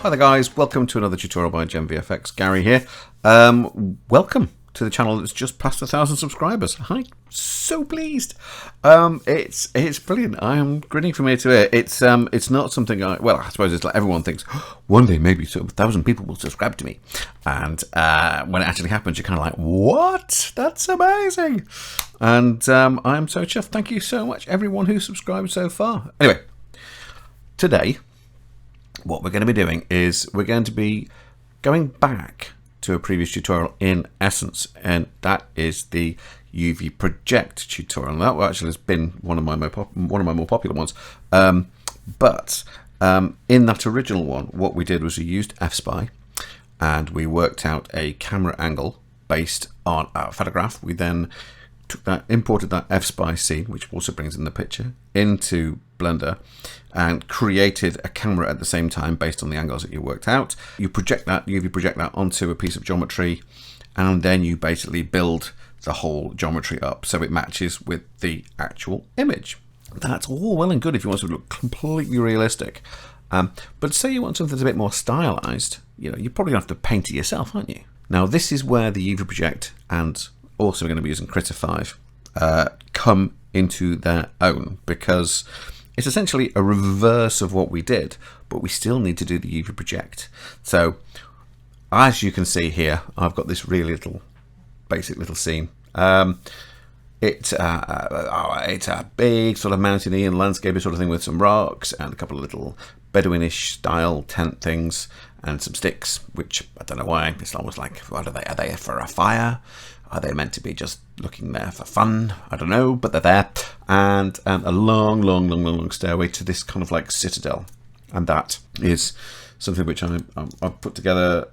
Hi there guys, welcome to another tutorial by GemVFX. Gary here. Welcome to the channel that's just passed 1,000 subscribers. Hi, so pleased. It's brilliant. I am grinning from ear to ear. It's not something I suppose it's like everyone thinks, one day maybe 1,000 people will subscribe to me. And when it actually happens, you're kind of like, what? That's amazing. And I'm so chuffed. Thank you so much, everyone who subscribed so far. Anyway, today, what we're going to be doing is we're going to be going back to a previous tutorial in essence, and that is the UVProject tutorial. And that actually has been one of my more popular ones. But in that original one, what we did was we used Fspy, and we worked out a camera angle based on our photograph. We then imported that Fspy scene, which also brings in the picture, into Blender and created a camera at the same time based on the angles that you worked out. You project that, UV project that onto a piece of geometry, and then you basically build the whole geometry up so it matches with the actual image. That's all well and good if you want to look completely realistic. But say you want something that's a bit more stylized, you're probably going to have to paint it yourself, aren't you? Now this is where the UVProject and also we're going to be using Krita 5 come into their own, because it's essentially a reverse of what we did, but we still need to do the UVProject. So as you can see here, I've got this really basic little scene. It's a big sort of mountainy and landscapey sort of thing with some rocks and a couple of little Bedouinish style tent things and some sticks, which I don't know why. It's almost like, what are they? Are they for a fire? Are they meant to be just looking there for fun? I don't know, but they're there. And a long stairway to this kind of like citadel. And that is something which I've put together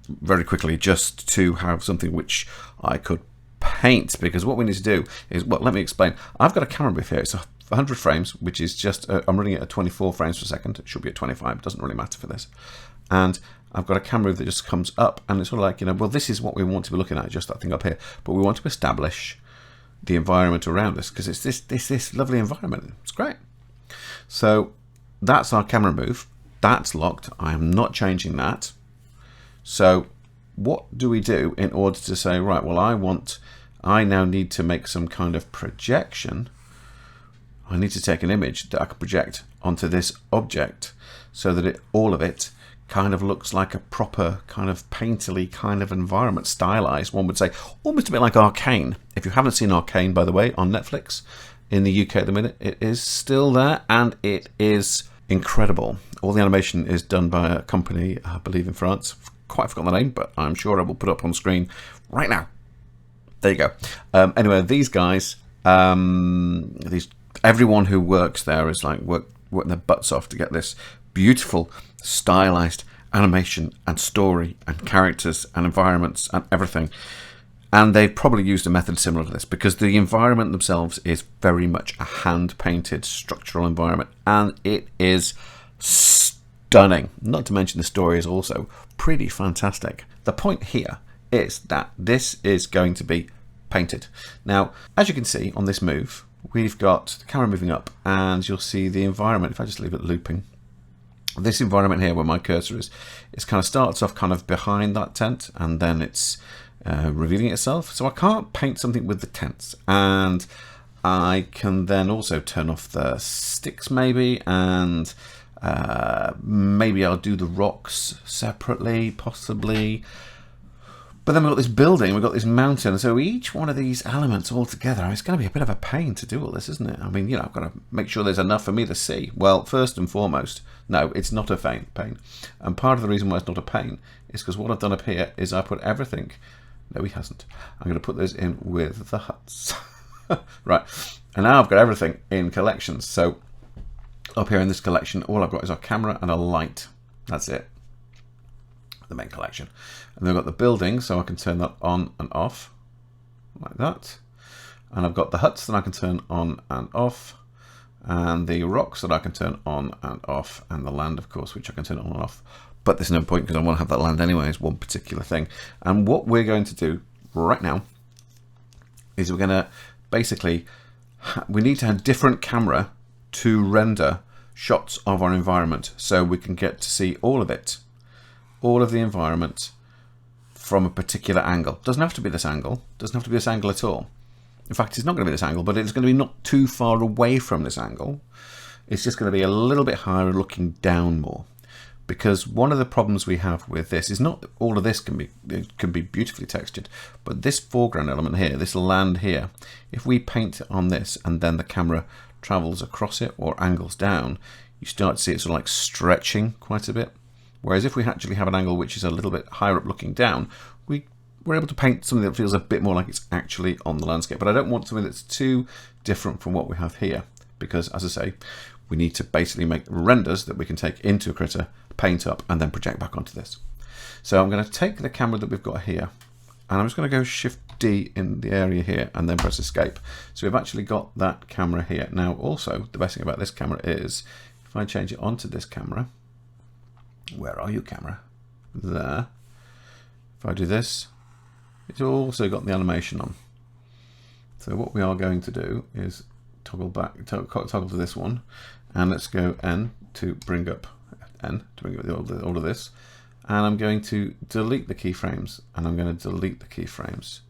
very quickly just to have something which I could paint. Because what we need to do is, well, let me explain. I've got a camera with here. It's 100 frames, which is just, I'm running it at 24 frames per second. It should be at 25. It doesn't really matter for this. And I've got a camera that just comes up, and it's sort of like, well, this is what we want to be looking at, just that thing up here. But we want to establish the environment around us, because it's this lovely environment. It's great. So that's our camera move. That's locked. I am not changing that. So what do we do in order to say, right, well, I now need to make some kind of projection. I need to take an image that I can project onto this object so that all of it kind of looks like a proper kind of painterly kind of environment, stylized, one would say, almost a bit like Arcane. If you haven't seen Arcane, by the way, on Netflix in the UK at the minute, it is still there and it is incredible. All the animation is done by a company, I believe in France. Quite forgotten the name, but I'm sure I will put up on screen right now. There you go. Anyway, these guys, everyone who works there is like working their butts off to get this beautiful stylized animation and story and characters and environments and everything. And they've probably used a method similar to this, because the environment themselves is very much a hand-painted structural environment, and it is stunning. Not to mention the story is also pretty fantastic. The point here is that this is going to be painted. Now, as you can see on this move, we've got the camera moving up, and you'll see the environment. If I just leave it looping, this environment here where my cursor is, it kind of starts off kind of behind that tent, and then it's revealing itself. So I can't paint something with the tents, and I can then also turn off the sticks maybe, and maybe I'll do the rocks separately, possibly. But then we've got this building, we've got this mountain, so each one of these elements all together, it's going to be a bit of a pain to do all this, isn't it? I mean, I've got to make sure there's enough for me to see. Well, first and foremost, no, it's not a pain. And part of the reason why it's not a pain is because what I've done up here is I put everything. No, he hasn't. I'm going to put those in with the huts. Right, and now I've got everything in collections. So up here in this collection, all I've got is a camera and a light. That's it. The main collection. And then I've got the building, so I can turn that on and off like that. And I've got the huts that I can turn on and off, and the rocks that I can turn on and off, and the land, of course, which I can turn on and off. But there's no point because I want to have that land anyway as one particular thing. And what we're going to do right now is we're going to basically, we need to have a different camera to render shots of our environment, so we can get to see all of it, all of the environment from a particular angle. Doesn't have to be this angle, doesn't have to be this angle at all. In fact, it's not going to be this angle, but it's going to be not too far away from this angle. It's just going to be a little bit higher, looking down more. Because one of the problems we have with this is not all of this can be beautifully textured, but this foreground element here, this land here, if we paint on this and then the camera travels across it or angles down, you start to see it sort of like stretching quite a bit. Whereas if we actually have an angle which is a little bit higher up looking down, we're able to paint something that feels a bit more like it's actually on the landscape. But I don't want something that's too different from what we have here, because as I say, we need to basically make renders that we can take into Krita, paint up, and then project back onto this. So I'm going to take the camera that we've got here, and I'm just going to go Shift D in the area here, and then press Escape. So we've actually got that camera here. Now also, the best thing about this camera is, if I change it onto this camera, where are you, camera? There. If I do this, it's also got the animation on. So what we are going to do is toggle back, toggle to this one, and let's go N to bring up all of this, and I'm going to delete the keyframes, and I'm going to delete the keyframes,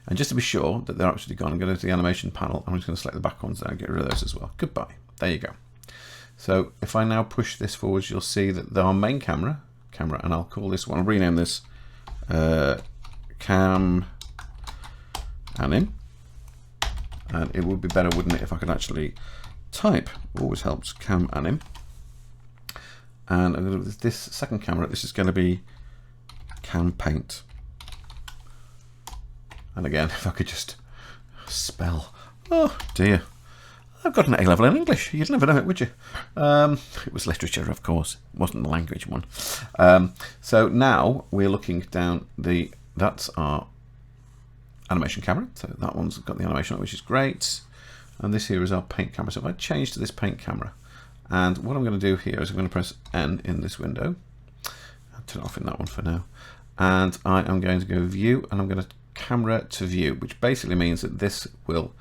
and just to be sure that they're actually gone, I'm going to go to the animation panel. I'm just going to select the back ones and get rid of those as well. Goodbye. There you go. So if I now push this forwards, you'll see that our main camera, and I'll call this one, I'll rename this Cam Anim. And it would be better, wouldn't it, if I could actually type? Always helps. Cam Anim. And I'm going to, this second camera, this is going to be Cam Paint. And again, if I could just spell. Oh dear. I've got an A-level in English. You'd never know it, would you? It was literature, of course. It wasn't the language one. So now we're looking down that's our animation camera. So that one's got the animation on it, which is great. And this here is our paint camera. So if I change to this paint camera, and what I'm going to do here is I'm going to press N in this window. I'll turn it off in that one for now. And I am going to go View, and I'm going to Camera to View, which basically means that this will,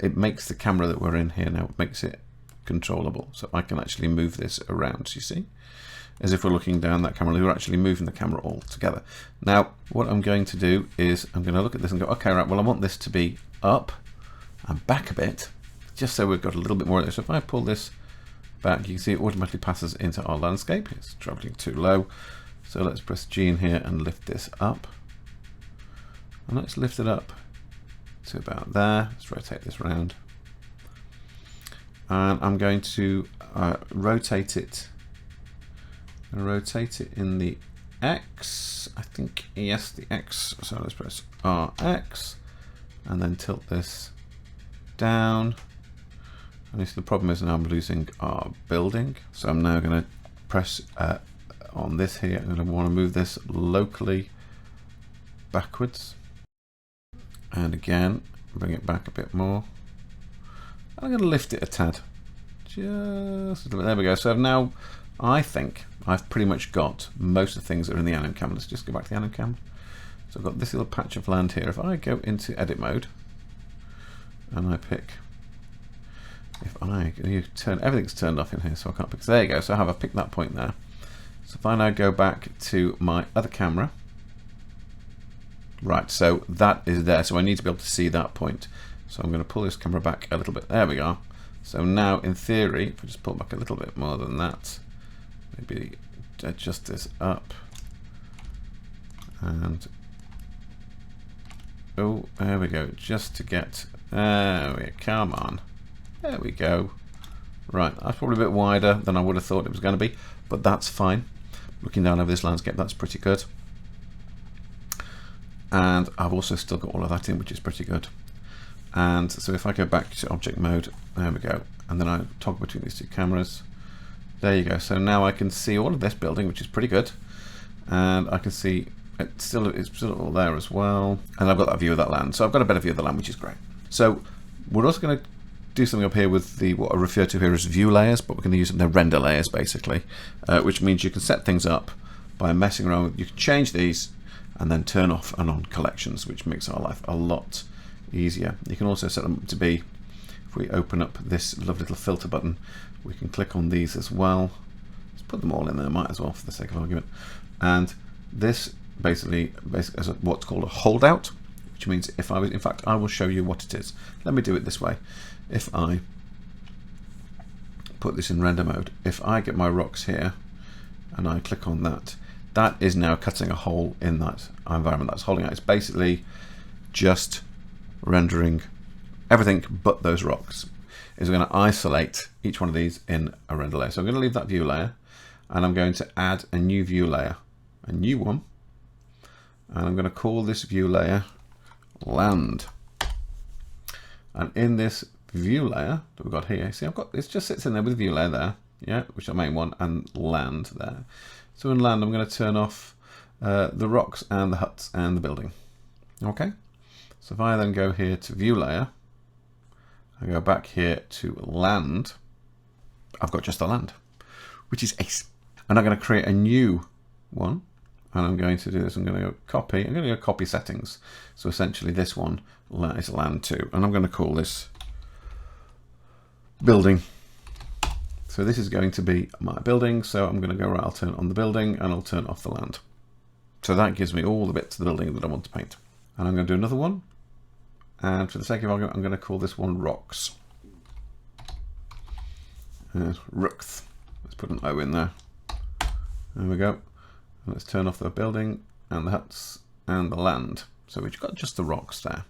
it makes the camera that we're in here now, it makes it controllable. So I can actually move this around, you see? As if we're looking down that camera, we're actually moving the camera all together. Now, what I'm going to do is I'm going to look at this and go, okay, right, well, I want this to be up and back a bit, just so we've got a little bit more of this. So if I pull this back, you can see it automatically passes into our landscape. It's traveling too low. So let's press G in here and lift this up. And let's lift it up to about there. Let's rotate this around. And I'm going to rotate it. I'm going to rotate it in the X. I think, yes, the X. So let's press RX and then tilt this down. And the problem is now I'm losing our building. So I'm now going to press on this here. I'm going to want to move this locally backwards. And again, bring it back a bit more. I'm going to lift it a tad. Just a little bit. There we go. So now I think I've pretty much got most of the things that are in the anim cam. Let's just go back to the anim cam. So I've got this little patch of land here. If I go into edit mode and I pick, everything's turned off in here, so I can't pick. So there you go. So I've picked that point there. So if I now go back to my other camera, right, so that is there. So I need to be able to see that point. So I'm going to pull this camera back a little bit. There we go. So now, in theory, if I just pull back a little bit more than that, maybe adjust this up. And, oh, there we go. Just to get, come on. There we go. Right, that's probably a bit wider than I would have thought it was going to be, but that's fine. Looking down over this landscape, that's pretty good. And I've also still got all of that in, which is pretty good. And so if I go back to object mode, there we go. And then I toggle between these two cameras. There you go. So now I can see all of this building, which is pretty good. And I can see it's still all there as well. And I've got that view of that land. So I've got a better view of the land, which is great. So we're also going to do something up here with what I refer to here as view layers, but we're going to use them, they're render layers basically, which means you can set things up by messing around with, you can change these and then turn off and on collections, which makes our life a lot easier. You can also set them to be, if if we open up this lovely little filter button, we can click on these as well. Let's put them all in there, might as well for the sake of argument. And this basically is what's called a holdout, which means if I was, in fact, I will show you what it is. Let me do it this way. If I put this in render mode, if I get my rocks here and I click on that, that is now cutting a hole in that environment that's holding out. It's basically just rendering everything but those rocks. Is going to isolate each one of these in a render layer. So I'm going to leave that view layer, and I'm going to add a new view layer, a new one, and I'm going to call this view layer land. And in this view layer that we've got here, see, I've got, it just sits in there with the view layer there, yeah, which is the main one, and land there. So in land, I'm going to turn off the rocks and the huts and the building. Okay. So if I then go here to view layer, I go back here to land, I've got just the land, which is ace. And I'm going to create a new one, and I'm going to do this. I'm going to go copy. I'm going to go copy settings. So essentially this one is land 2, and I'm going to call this building. So this is going to be my building. So I'm going to go right, I'll turn on the building and I'll turn off the land. So that gives me all the bits of the building that I want to paint. And I'm going to do another one. And for the sake of argument, I'm going to call this one rocks. Rooks. Let's put an O in there. There we go. And let's turn off the building and the huts and the land. So we've got just the rocks there.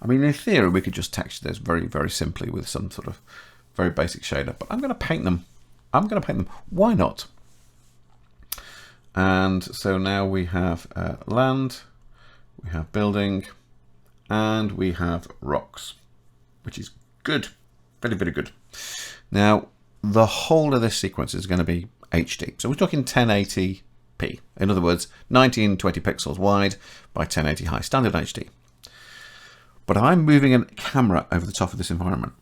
I mean, in theory, we could just texture this very, very simply with some sort of very basic shader. But I'm going to paint them. I'm going to paint them. Why not? And so now we have land, we have building, and we have rocks, which is good. Very, very good. Now, the whole of this sequence is going to be HD. So we're talking 1080p. In other words, 1920 pixels wide by 1080 high, standard HD. But if I'm moving a camera over the top of this environment,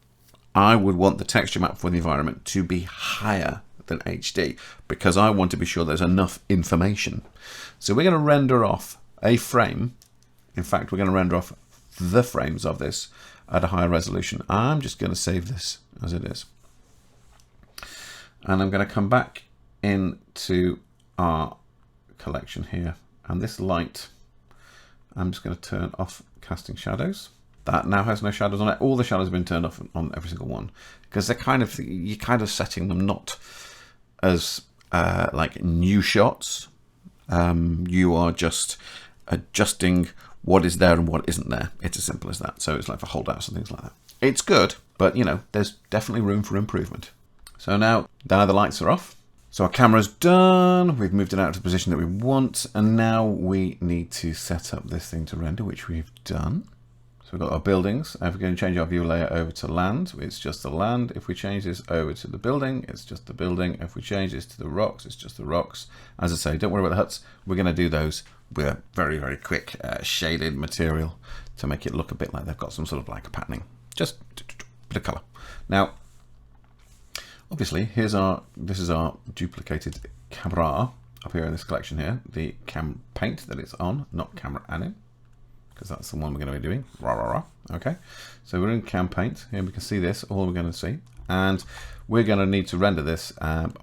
I would want the texture map for the environment to be higher than HD, because I want to be sure there's enough information. So we're going to render off a frame. In fact, we're going to render off the frames of this at a higher resolution. I'm just going to save this as it is. And I'm going to come back into our collection here. And this light, I'm just going to turn off casting shadows. That now has no shadows on it. All the shadows have been turned off on every single one, because they're you're kind of setting them not as like new shots. You are just adjusting what is there and what isn't there. It's as simple as that. So it's like for holdouts and things like that. It's good, but you know, there's definitely room for improvement. So now the lights are off. So our camera's done. We've moved it out to the position that we want. And now we need to set up this thing to render, which we've done. So we've got our buildings. If we're going to change our view layer over to land, it's just the land. If we change this over to the building, it's just the building. If we change this to the rocks, it's just the rocks. As I say, don't worry about the huts. We're going to do those with a very, very quick shaded material to make it look a bit like they've got some sort of like a patterning. Just a bit of color. Now, obviously, this is our duplicated camera up here in this collection here. The cam paint that it's on, not camera anim, because that's the one we're going to be doing. Rah, rah, rah. Okay, so we're in cam paint. Here we can see this, all we're going to see. And we're going to need to render this,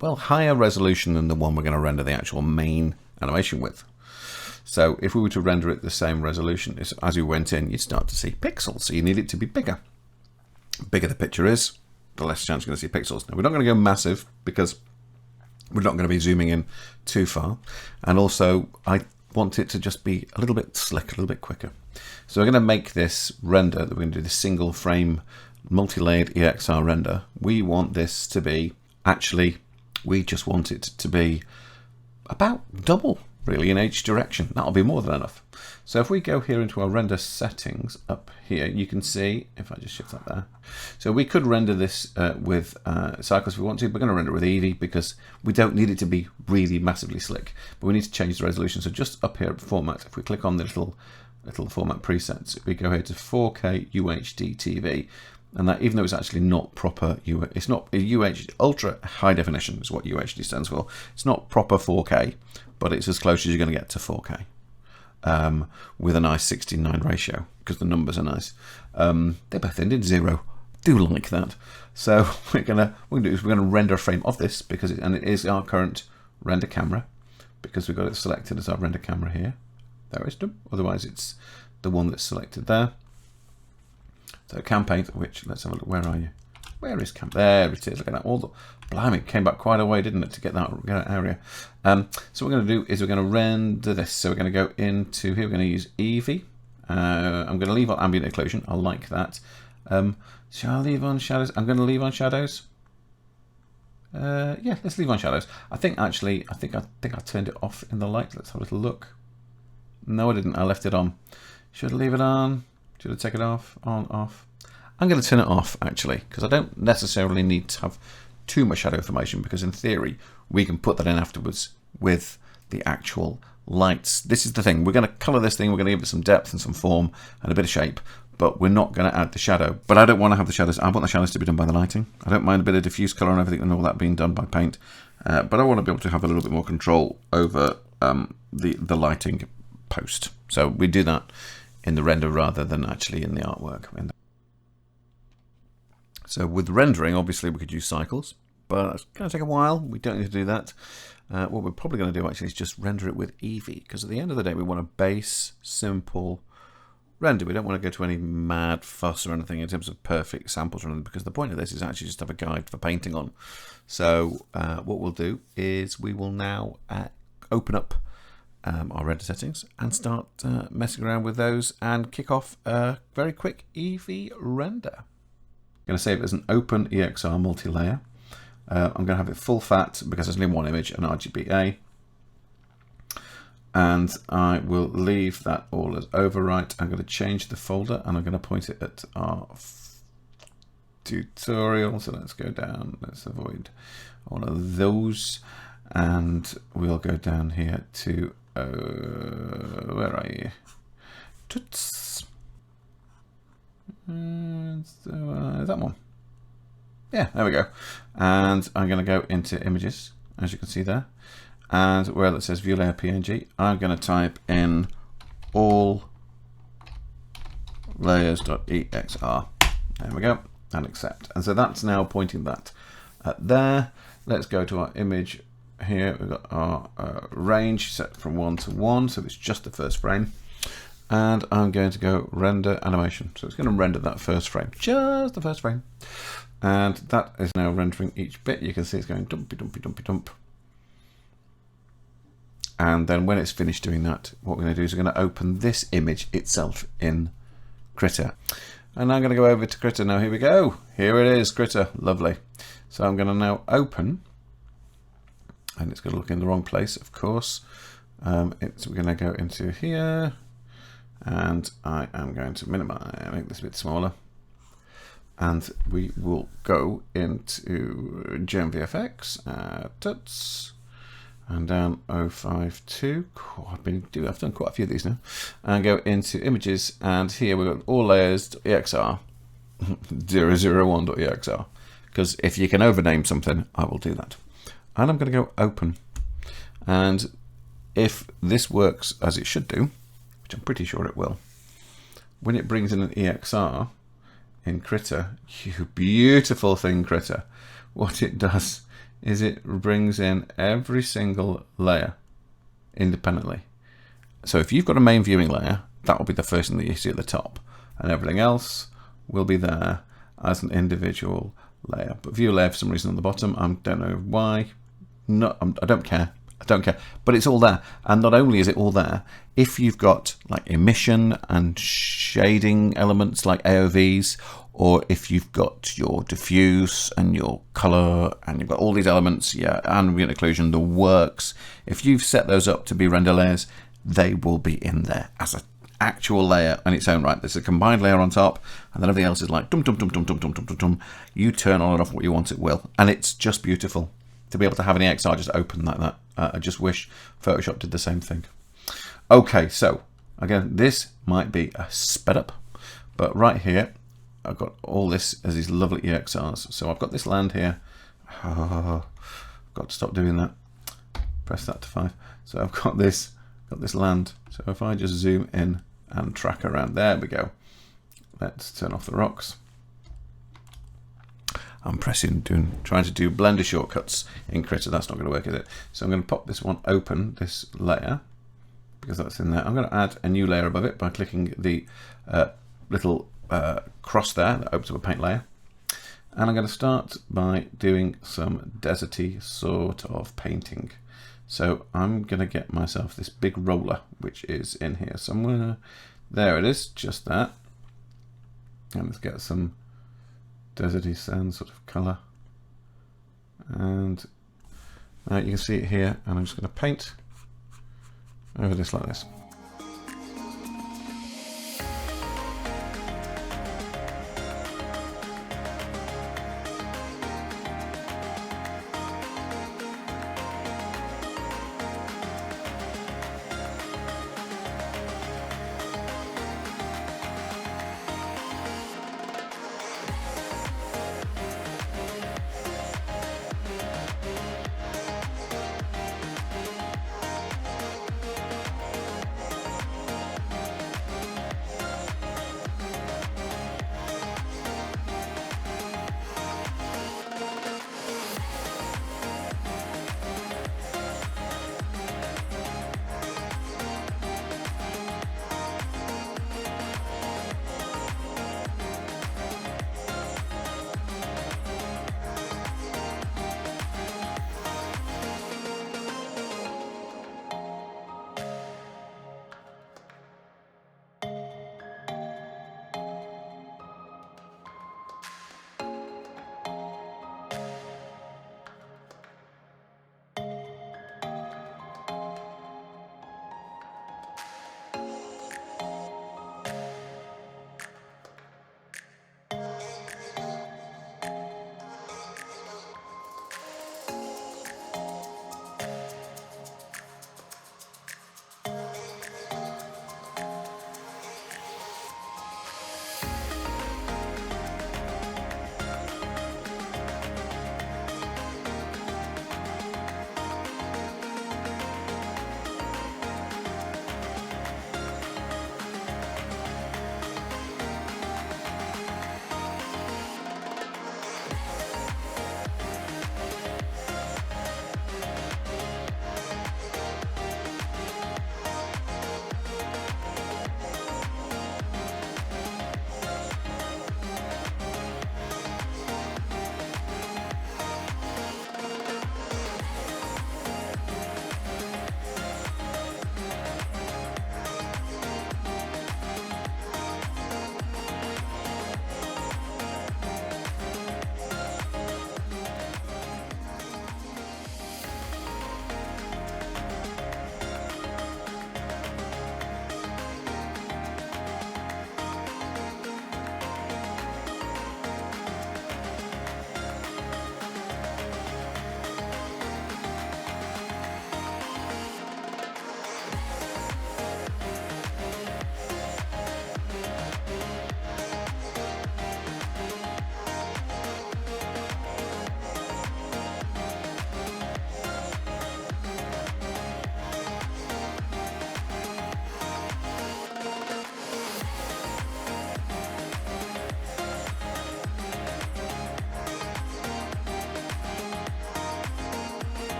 well, higher resolution than the one we're going to render the actual main animation with. So if we were to render it the same resolution, as we went in, you'd start to see pixels. So you need it to be bigger. The bigger the picture is, the less chance you're going to see pixels. Now, we're not going to go massive because we're not going to be zooming in too far. And also, I want it to just be a little bit slick, a little bit quicker. So we're going to make this render, that we're going to do this single frame multi-layered EXR render. We want this to be, actually, we just want it to be about double, really, in each direction. That'll be more than enough. So if we go here into our render settings up here, you can see, if I just shift that there. So we could render this with cycles if we want to. We're going to render it with Eevee because we don't need it to be really massively slick, but we need to change the resolution. So just up here at format, if we click on the little format presets, we go here to 4K UHD TV. And that, even though it's actually not proper, it's not UHD, ultra high definition is what UHD stands for. It's not proper 4K, but it's as close as you're going to get to 4K with a nice 16:9 ratio because the numbers are nice. They both end in 0. do like that. So we're gonna render a frame of this because it is our current render camera, because we've got it selected as our render camera here. There it is. Otherwise it's the one that's selected there. So campaign, which, let's have a look. Where are you? Where is camp? There it is. Look at that. All the, blimey, it came back quite a way, didn't it, to get that area. So what we're going to do is we're going to render this. So we're going to go into here. We're going to use Eevee. I'm going to leave on ambient occlusion. I like that. Shall I leave on shadows? I'm going to leave on shadows. Yeah, let's leave on shadows. I think I turned it off in the light. Let's have a little look. No, I didn't. I left it on. Should I leave it on? Should I take it off? On, off. I'm going to turn it off, actually, because I don't necessarily need to have too much shadow information, because in theory, we can put that in afterwards with the actual lights. This is the thing. We're going to color this thing. We're going to give it some depth and some form and a bit of shape, but we're not going to add the shadow. But I don't want to have the shadows. I want the shadows to be done by the lighting. I don't mind a bit of diffuse color and everything and all that being done by paint, but I want to be able to have a little bit more control over the lighting post. So we do that in the render rather than actually in the artwork. So with rendering, obviously we could use cycles, but it's going to take a while. We don't need to do that. What we're probably going to do actually is just render it with Eevee, because at the end of the day we want a base, simple render. We don't want to go to any mad fuss or anything in terms of perfect samples or anything, because the point of this is actually just to have a guide for painting on. So what we'll do is we will now open up our render settings and start messing around with those and kick off a very quick Eevee render. I'm going to save it as an open EXR multi-layer. I'm going to have it full fat because there's only one image, an RGBA. And I will leave that all as overwrite. I'm going to change the folder and I'm going to point it at our tutorial. So let's go down, let's avoid all of those. And we'll go down here to, where are you? Toots. That one. Yeah, there we go. And I'm going to go into images, as you can see there. And where it says view layer PNG, I'm going to type in all layers.exr. There we go, and accept. And so that's now pointing that there. Let's go to our image here. We've got our range set from 1 to 1, so it's just the first frame. And I'm going to go render animation. So it's going to render that first frame, just the first frame. And that is now rendering each bit. You can see it's going dumpy, dumpy, dumpy, dump. And then when it's finished doing that, what we're going to do is we're going to open this image itself in Krita. And I'm going to go over to Krita now. Here we go. Here it is, Krita. Lovely. So I'm going to now open, and it's going to look in the wrong place, of course. We're going to go into here, and I am going to minimize, make this a bit smaller. And we will go into GenVFX, tuts, and down 052. I've done quite a few of these now. And go into images, and here we've got all layers.exr 001.exr. Because if you can overname something, I will do that. And I'm going to go open. And if this works as it should do, which I'm pretty sure it will, when it brings in an EXR in Krita, you beautiful thing, Krita, what it does is it brings in every single layer independently. So if you've got a main viewing layer, that will be the first thing that you see at the top, and everything else will be there as an individual layer. But view layer for some reason on the bottom, I don't know why. I don't care. But it's all there. And not only is it all there, if you've got like emission and shading elements like AOVs, or if you've got your diffuse and your color and you've got all these elements, yeah, ambient occlusion, the works, if you've set those up to be render layers, they will be in there as an actual layer in its own right. There's a combined layer on top, and then everything else is like dum dum dum dum dum dum dum dum dum. You turn on and off what you want, it will, and it's just beautiful to be able to have an EXR just open like that. I just wish Photoshop did the same thing. Okay, so again, this might be a sped up, but right here I've got all this as these lovely EXRs. So I've got this land here. Oh, I've got to stop doing that. Press that to 5. So I've got this land. So if I just zoom in and track around, there we go. Let's turn off the rocks. I'm trying to do Blender shortcuts in Krita. That's not going to work, is it? So I'm going to pop this one open, this layer, because that's in there. I'm going to add a new layer above it by clicking the little cross there that opens up a paint layer. And I'm going to start by doing some deserty sort of painting. So I'm going to get myself this big roller, which is in here somewhere. There it is, just that. And let's get some deserty sand sort of colour. And you can see it here, and I'm just going to paint over this like this.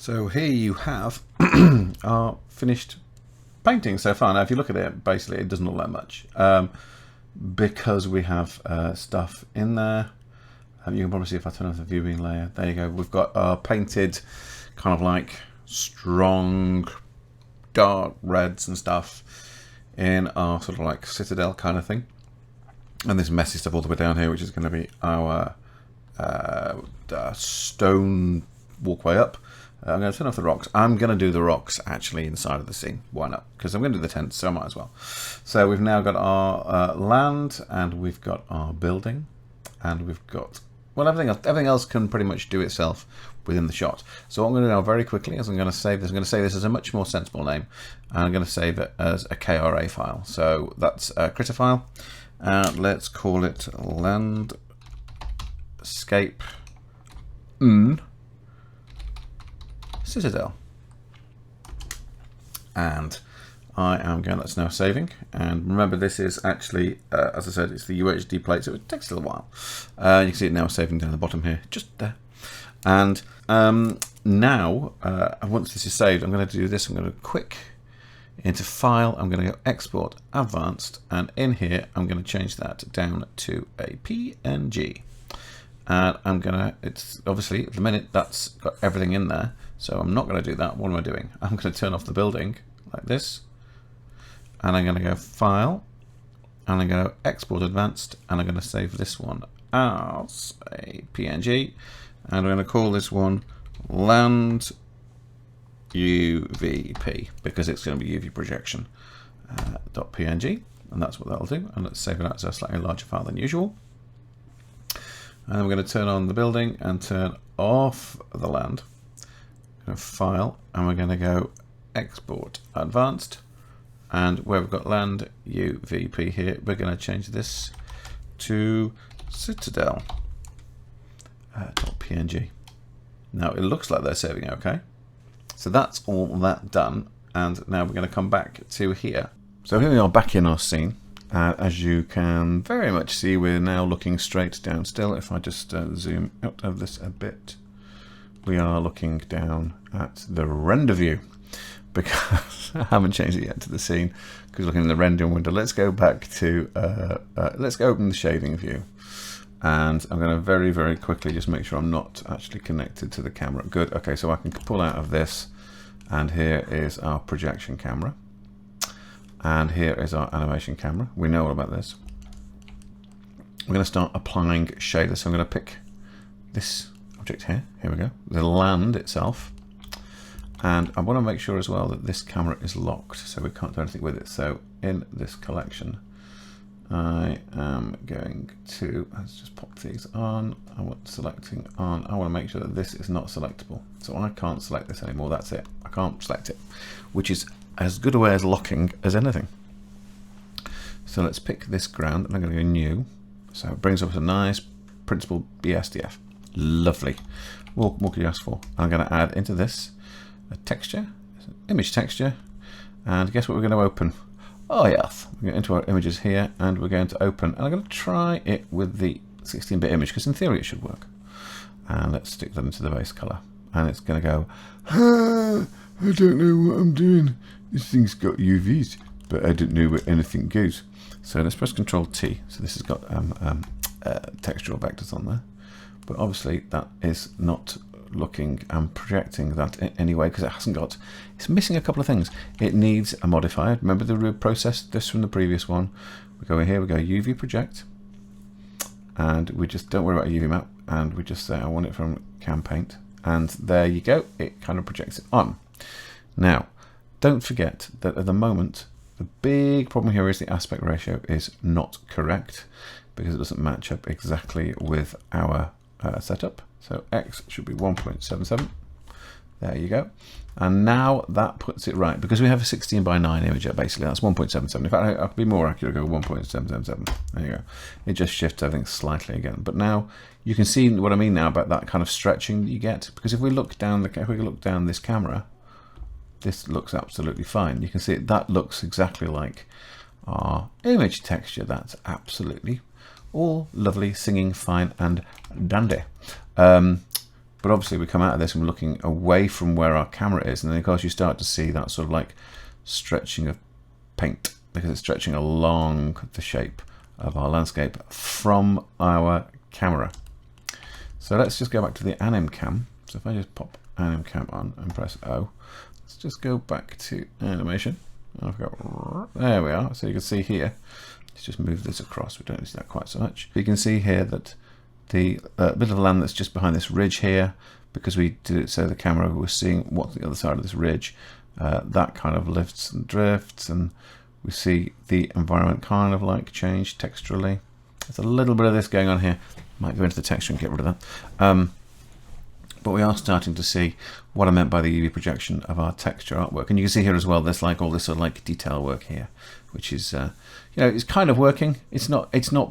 So here you have our finished painting so far. Now if you look at it, basically it doesn't look like much because we have stuff in there. You can probably see if I turn off the viewing layer. There you go. We've got our painted kind of like strong dark reds and stuff in our sort of like citadel kind of thing. And this messy stuff all the way down here, which is going to be our stone walkway up. I'm going to turn off the rocks. I'm going to do the rocks actually inside of the scene. Why not? Because I'm going to do the tents, so I might as well. So we've now got our land, and we've got our building, and we've got, well, everything else can pretty much do itself within the shot. So what I'm going to do now very quickly is I'm going to save this. I'm going to save this as a much more sensible name, and I'm going to save it as a KRA file. So that's a Krita file. Let's call it landscape citadel, and I am going, that's now saving. And remember, this is actually as I said, it's the UHD plate, so it takes a little while. You can see it now saving down the bottom here, just there. And now once this is saved, I'm going to do this. I'm going to quick into file, I'm going to go export advanced, and in here I'm going to change that down to a PNG. And I'm gonna, it's obviously at the minute that's got everything in there, so I'm not going to do that. What am I doing? I'm going to turn off the building like this, and I'm going to go file, and I'm going to export advanced, and I'm going to save this one as a PNG, and I'm going to call this one land UVP because it's going to be UV projection .png, and that's what that'll do. And let's save it out as a slightly larger file than usual. And then we're going to turn on the building and turn off the land. Going to file, and we're going to go export advanced, and where we've got land UVP here, we're going to change this to citadel .png. Now it looks like they're saving okay. So that's all that done, and now we're going to come back to here. So here we are back in our scene. As you can very much see, we're now looking straight down still. If I just zoom out of this a bit, we are looking down at the render view because I haven't changed it yet to the scene because looking in the rendering window. Let's go back to, let's go open the shading view. And I'm going to very, very quickly just make sure I'm not actually connected to the camera. Good. Okay, so I can pull out of this, and here is our projection camera. And here is our animation camera. We know all about this. We're going to start applying shaders. So I'm going to pick this object here. Here we go. The land itself. And I want to make sure as well that this camera is locked, so we can't do anything with it. So in this collection, I am going to, let's just pop these on. I want selecting on. I want to make sure that this is not selectable. So I can't select this anymore. That's it. I can't select it, which is as good a way as locking as anything. So let's pick this ground, and I'm going to go new. So it brings up a nice printable BSDF. Lovely. What could you ask for? I'm going to add into this a texture, image texture, and guess what we're going to open? Oh yes, we're going into our images here, and we're going to open, and I'm going to try it with the 16-bit image because in theory it should work. And let's stick them into the base color, and it's going to go, I don't know what I'm doing. This thing's got UVs, but I don't know where anything goes. So let's press Control T. So this has got textural vectors on there, but obviously that is not looking and projecting that in any way because it hasn't got, it's missing a couple of things. It needs a modifier. Remember the process, this from the previous one. We go in here, we go UV project, and we just don't worry about a UV map, and we just say I want it from CamPaint, and there you go, it kind of projects it on. Now don't forget that at the moment the big problem here is the aspect ratio is not correct because it doesn't match up exactly with our setup. So X should be 1.77. There you go. And now that puts it right because we have a 16:9 image. Basically, that's 1.77. In fact, I could be more accurate. Go 1.777. There you go. It just shifts everything slightly again. But now you can see what I mean now about that kind of stretching that you get. Because if we look down this camera, this looks absolutely fine. You can see that looks exactly like our image texture. That's absolutely all lovely, singing, fine, and dandy. But obviously we come out of this and we're looking away from where our camera is, and then of course you start to see that sort of like stretching of paint, because it's stretching along the shape of our landscape from our camera. So let's just go back to the anim cam. So if I just pop anim cam on and press O, let's just go back to animation. I've got, there we are. So you can see here, let's just move this across. We don't see that quite so much. You can see here that the bit of land that's just behind this ridge here, because we did it so the camera was seeing what's the other side of this ridge, that kind of lifts and drifts, and we see the environment kind of like change texturally. There's a little bit of this going on here. Might go into the texture and get rid of that. But we are starting to see what I meant by the UV projection of our texture artwork. And you can see here as well, there's like all this sort of like detail work here, which is, you know, it's kind of working. It's not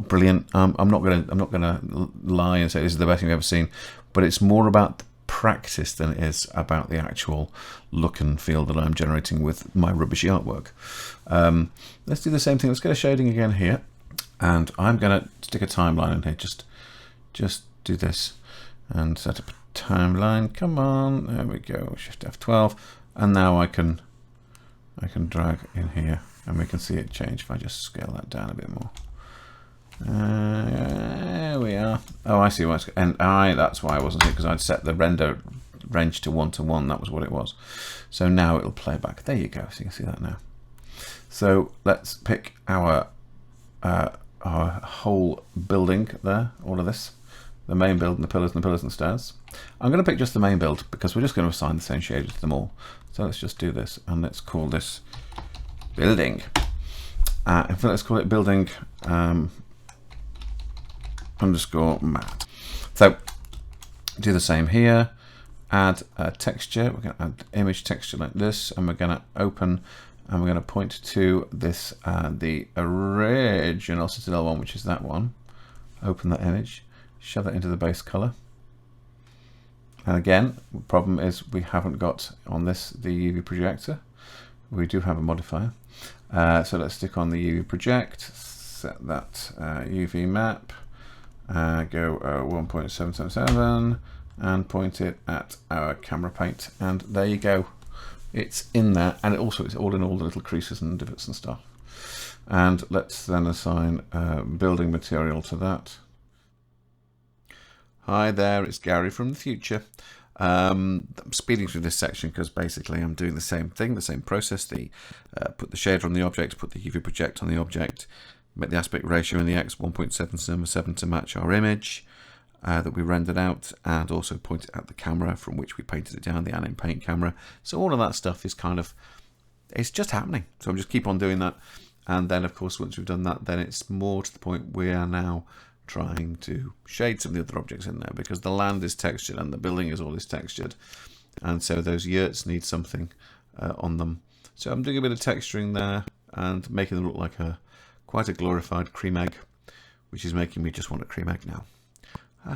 brilliant. I'm not gonna lie and say this is the best thing I've ever seen, but it's more about the practice than it is about the actual look and feel that I'm generating with my rubbishy artwork. Let's do the same thing. Let's get a shading again here, and I'm gonna stick a timeline in here. Just do this and set up a timeline. Come on, there we go. Shift F12, and now I can drag in here, and we can see it change if I just scale that down a bit more. There we are. Oh, I see what's, and that's why I wasn't here, because I'd set the render range to 1 to 1. That was what it was. So now it'll play back. There you go. So you can see that now. So let's pick our whole building there. All of this. The main build and the pillars and the stairs. I'm going to pick just the main build because we're just going to assign the same shaders to them all. So let's just do this, and let's call this building. In fact, let's call it building underscore mat. So do the same here. Add a texture. We're going to add image texture like this, and we're going to open, and we're going to point to this the original Citadel one, which is that one. Open that image. Shove that into the base color. And again, the problem is we haven't got on this the UV projector. We do have a modifier. So let's stick on the UV project, set that UV map, go 1.777 and point it at our camera paint. And there you go. It's in there, and it's all in all the little creases and divots and stuff. And let's then assign building material to that. Hi there, it's Gary from the future. I'm speeding through this section because basically I'm doing the same thing, the same process. Put the shader on the object, put the UV project on the object, make the aspect ratio in the X 1.777 to match our image that we rendered out, and also point it at the camera from which we painted it down, the anim paint camera. So all of that stuff is kind of, it's just happening. So I'm just keep on doing that. And then of course, once we've done that, then it's more to the point we are now trying to shade some of the other objects in there, because the land is textured and the building is all textured, and so those yurts need something on them. So I'm doing a bit of texturing there and making them look like quite a glorified cream egg, which is making me just want a cream egg now.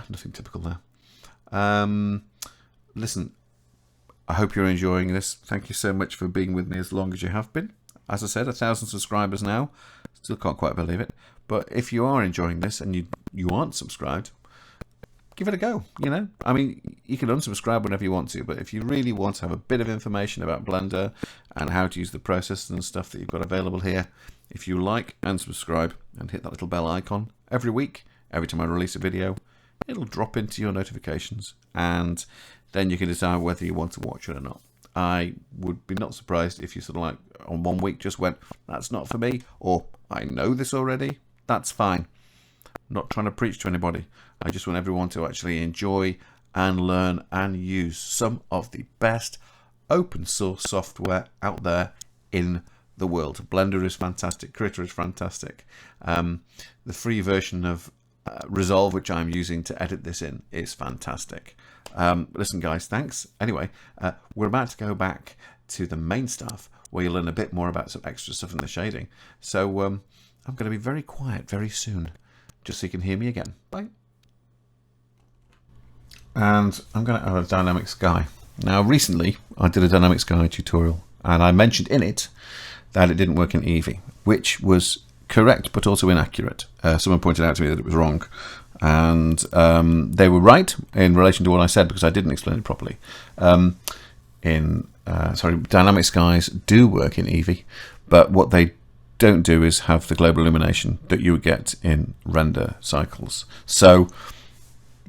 Nothing typical there. Listen, I hope you're enjoying this. Thank you so much for being with me as long as you have been. As I said, 1,000 subscribers now. Still can't quite believe it. But if you are enjoying this and you aren't subscribed, give it a go, you know. I mean, you can unsubscribe whenever you want to, but if you really want to have a bit of information about Blender and how to use the process and stuff that you've got available here, if you like and subscribe and hit that little bell icon every week, every time I release a video, it'll drop into your notifications, and then you can decide whether you want to watch it or not. I would be not surprised if you sort of like on one week just went, that's not for me, or I know this already. That's fine. I'm not trying to preach to anybody. I just want everyone to actually enjoy and learn and use some of the best open source software out there in the world. Blender is fantastic. Krita is fantastic. The free version of Resolve, which I'm using to edit this in, is fantastic. Listen, guys, thanks. Anyway, we're about to go back to the main stuff where you'll learn a bit more about some extra stuff in the shading. So, I'm going to be very quiet very soon, just so you can hear me again. Bye. And I'm going to add a dynamic sky. Now, recently, I did a dynamic sky tutorial, and I mentioned in it that it didn't work in Eevee, which was correct, but also inaccurate. Someone pointed out to me that it was wrong. and they were right in relation to what I said because I didn't explain it properly. Dynamic skies do work in Eevee, but what they don't do is have the global illumination that you would get in render cycles. So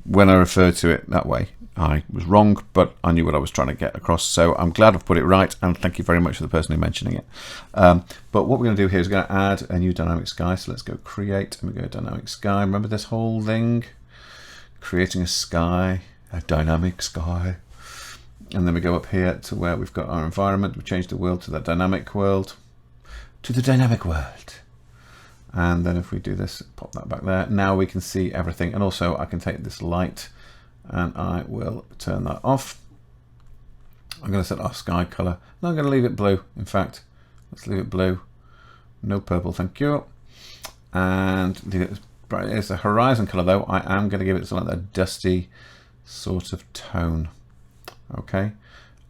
when I referred to it that way, I was wrong, but I knew what I was trying to get across. So I'm glad I've put it right, and thank you very much for the person who's mentioning it. But what we're going to do here is we're going to add a new dynamic sky. So let's go create, and we go dynamic sky. Remember this whole thing? Creating a sky, a dynamic sky. And then we go up here to where we've got our environment. We change the world to the dynamic world. To the dynamic world. And then if we do this, pop that back there. Now we can see everything. And also I can take this light and I will turn that off. I'm going to set our sky color. No, I'm going to leave it blue. In fact, let's leave it blue. No purple, thank you. And it's the horizon color though. I am going to give it something like that dusty sort of tone. Okay.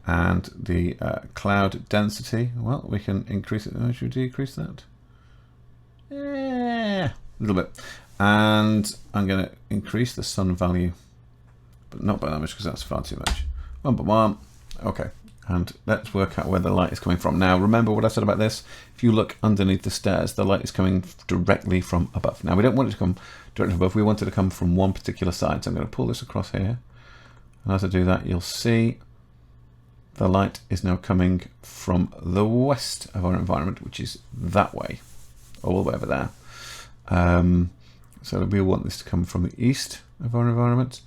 And the cloud density, well, we can increase it. Should we decrease that? Yeah, a little bit. And I'm going to increase the sun value, but not by that much because that's far too much. 1.1. Okay. And let's work out where the light is coming from. Now, remember what I said about this? If you look underneath the stairs, the light is coming directly from above. Now, we don't want it to come directly from above. We want it to come from one particular side. So I'm going to pull this across here. And as I do that, you'll see the light is now coming from the west of our environment, which is that way, all the way over there. So we want this to come from the east of our environment,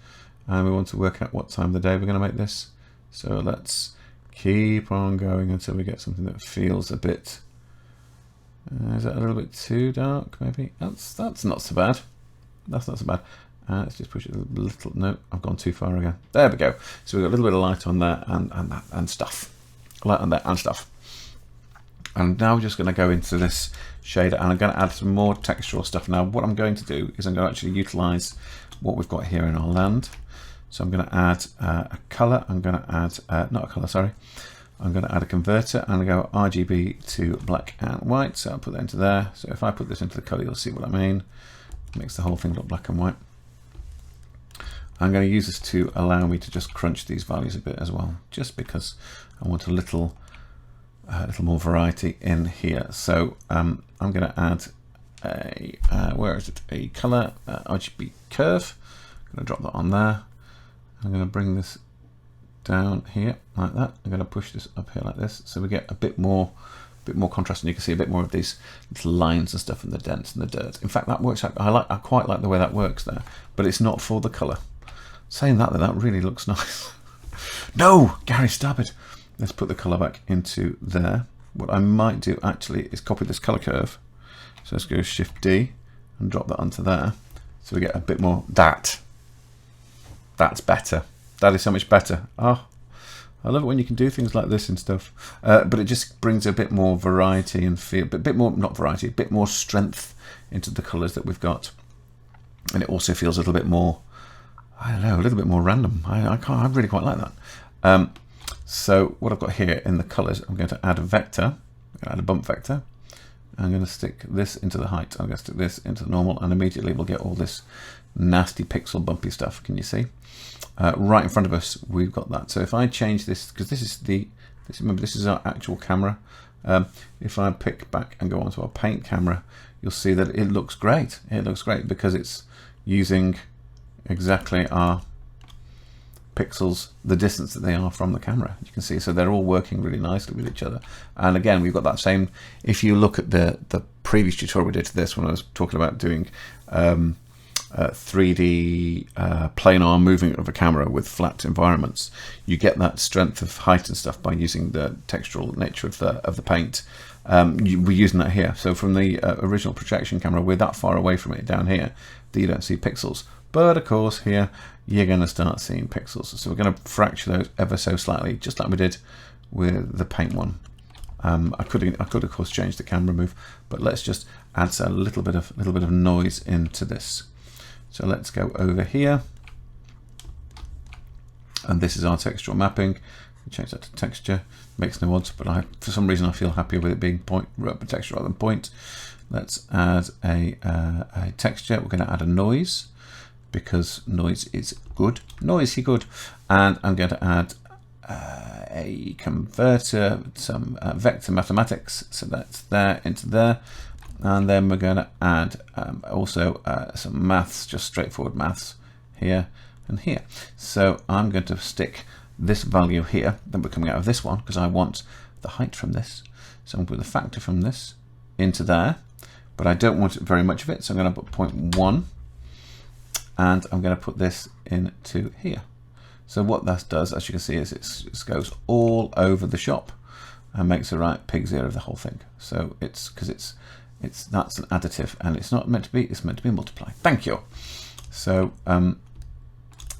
and we want to work out what time of the day we're going to make this. So let's keep on going until we get something that feels a bit, is that a little bit too dark maybe? That's not so bad. That's not so bad. Let's just push it a little. No, I've gone too far again. There we go. So we've got a little bit of light on there and stuff. Light on there and stuff. And now we're just going to go into this shader and I'm going to add some more textural stuff. Now what I'm going to do is I'm going to actually utilize what we've got here in our land. So I'm going to add a color. I'm going to add, not a color, sorry. I'm going to add a converter and go RGB to black and white. So I'll put that into there. So if I put this into the color, you'll see what I mean. It makes the whole thing look black and white. I'm going to use this to allow me to just crunch these values a bit as well, just because I want a little more variety in here. So I'm going to add a where is it? A color RGB curve. I'm going to drop that on there. I'm going to bring this down here like that. I'm going to push this up here like this, so we get a bit more contrast, and you can see a bit more of these little lines and stuff in the dents and the dirt. In fact, that works out. I quite like the way that works there, but it's not for the color. Saying that, that really looks nice. No, Gary, stop it. Let's put the color back into there. What I might do actually is copy this color curve. So let's go Shift D and drop that onto there. So we get a bit more. That's better. That is so much better. Oh, I love it when you can do things like this and stuff. But it just brings a bit more variety and feel, a bit more, not variety, a bit more strength into the colors that we've got. And it also feels a little bit more, I don't know, a little bit more random. I really quite like that. So what I've got here in the colors, I'm going to add a vector. I'm going to add a bump vector. I'm going to stick this into the height. I'm going to stick this into the normal, and immediately we'll get all this nasty pixel bumpy stuff. Can you see? Right in front of us, we've got that. So if I change this, because this is remember this is our actual camera. If I pick back and go onto our paint camera, you'll see that it looks great. It looks great because it's using exactly our pixels, the distance that they are from the camera. You can see, so they're all working really nicely with each other. And again, we've got that same, if you look at the previous tutorial we did to this, when I was talking about doing 3D planar moving of a camera with flat environments, you get that strength of height and stuff by using the textural nature of the paint. We're using that here. So from the original projection camera, we're that far away from it down here that you don't see pixels. But of course here you're going to start seeing pixels. So we're going to fracture those ever so slightly, just like we did with the paint one. I could of course change the camera move, but let's just add a little bit of noise into this. So let's go over here, and this is our textural mapping. Change that to texture. Makes no odds, but for some reason I feel happier with it being texture rather than point. Let's add a texture. We're going to add a noise. because noise is good, noisy good. And I'm going to add a converter, some vector mathematics, so that's there into there. And then we're going to add also some maths, just straightforward maths here and here. So I'm going to stick this value here that we're coming out of this one, because I want the height from this. So I'm going to put the factor from this into there, but I don't want very much of it, so I'm going to put 0.1, and I'm going to put this into here. So what that does, as you can see, is it goes all over the shop and makes the right pig's ear of the whole thing. So it's because that's an additive, and it's not meant to be, it's meant to be multiply. Thank you. So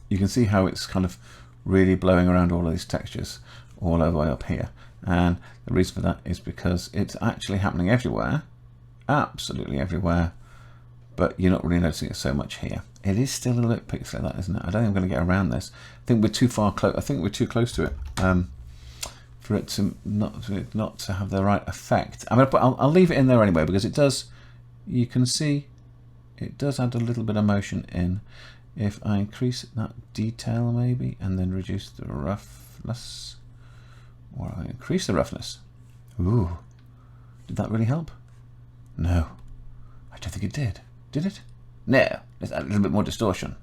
you can see how it's kind of really blowing around all of these textures all over the way up here. And the reason for that is because it's actually happening everywhere, absolutely everywhere, but you're not really noticing it so much here. It is still a little bit pixely, that, isn't it? I don't think I'm going to get around this. I think we're too far close. I think we're too close to it for it to not to have the right effect. I'll leave it in there anyway, because it does. You can see it does add a little bit of motion in. If I increase that detail maybe, and then reduce the roughness, or I increase the roughness. Ooh, did that really help? No, I don't think it did. Did it? No, let's add a little bit more distortion.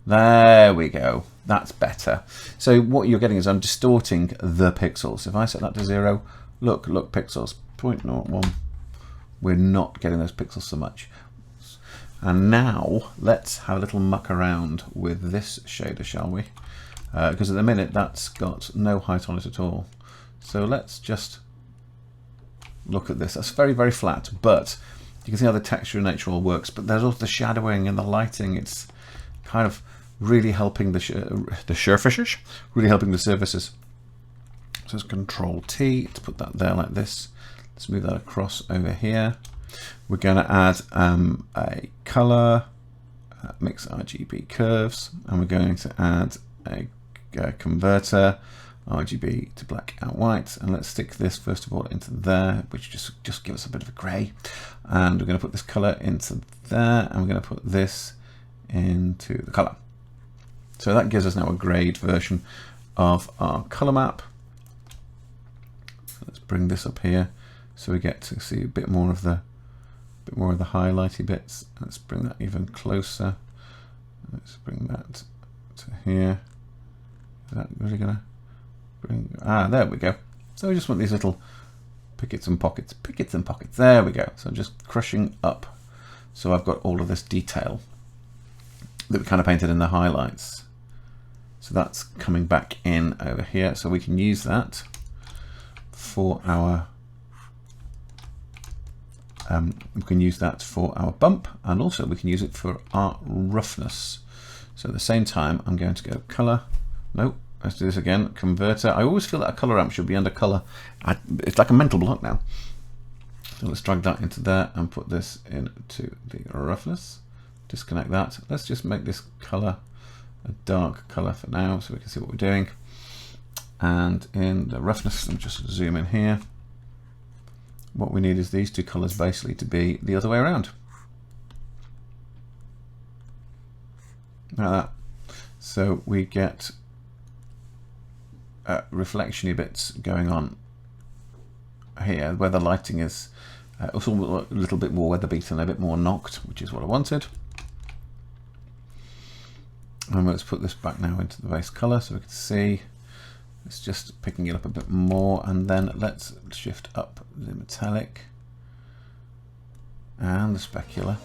There we go. That's better. So what you're getting is I'm distorting the pixels. If I set that to 0, look pixels, 0.01. We're not getting those pixels so much. And now let's have a little muck around with this shader, shall we? Because at the minute that's got no height on it at all. So let's just look at this. That's very, very flat, but you can see how the texture and nature all works. But there's also the shadowing and the lighting. It's kind of really helping the surfaces, really helping the surfaces. So it's Control T to put that there like this. Let's move that across over here. We're going to add a color, mix RGB curves, and we're going to add a converter, RGB to black and white. And let's stick this first of all into there, which just gives us a bit of a gray. And we're going to put this color into there, and we're going to put this into the color. So that gives us now a grayed version of our color map. So let's bring this up here so we get to see a bit more of the highlighty bits. Let's bring that even closer. Let's bring that to here. Is that really gonna bring? Ah, there we go. So we just want these little pickets and pockets. There we go. So I'm just crushing up. So I've got all of this detail that we kind of painted in the highlights. So that's coming back in over here. So we can use that for our bump, and also we can use it for our roughness. So at the same time, I'm going to go color. No, let's do this again. Converter. I always feel that a color ramp should be under color. It's like a mental block now. So let's drag that into there and put this into the roughness. Disconnect that. Let's just make this color a dark color for now so we can see what we're doing. And in the roughness, let me just zoom in here. What we need is these two colors basically to be the other way around. Like that. So we get reflection-y bits going on here where the lighting is also a little bit more weather beaten, a bit more knocked, which is what I wanted. And let's put this back now into the base color so we can see. It's just picking it up a bit more, and then let's shift up the metallic and the specular.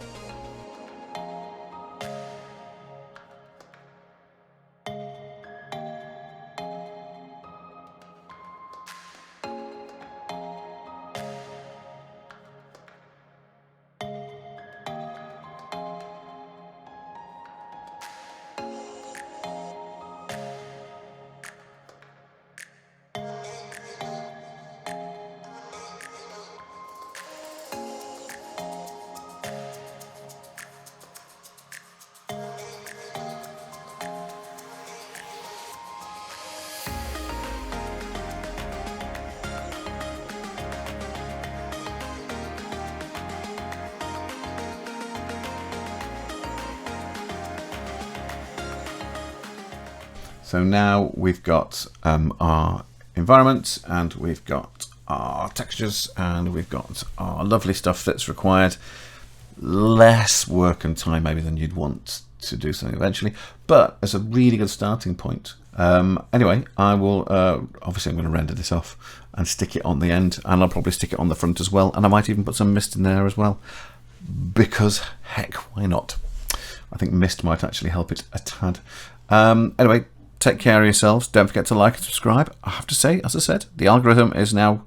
So now we've got our environment, and we've got our textures, and we've got our lovely stuff that's required. Less work and time maybe than you'd want to do something eventually, but it's a really good starting point. Anyway, I will obviously I'm going to render this off and stick it on the end, and I'll probably stick it on the front as well, and I might even put some mist in there as well, because heck, why not? I think mist might actually help it a tad. Anyway, take care of yourselves. Don't forget to like and subscribe. I have to say, as I said, the algorithm is now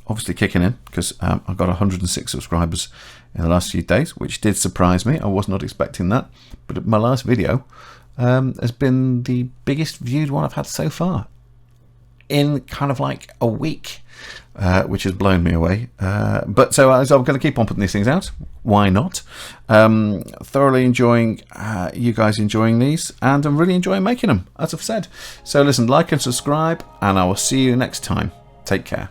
obviously kicking in, because I've got 106 subscribers in the last few days, which did surprise me. I was not expecting that. But my last video has been the biggest viewed one I've had so far in kind of like a week, which has blown me away. But so I'm going to keep on putting these things out. Why not? Thoroughly enjoying you guys enjoying these, and I'm really enjoying making them, as I've said. So listen, like and subscribe, and I will see you next time. Take care.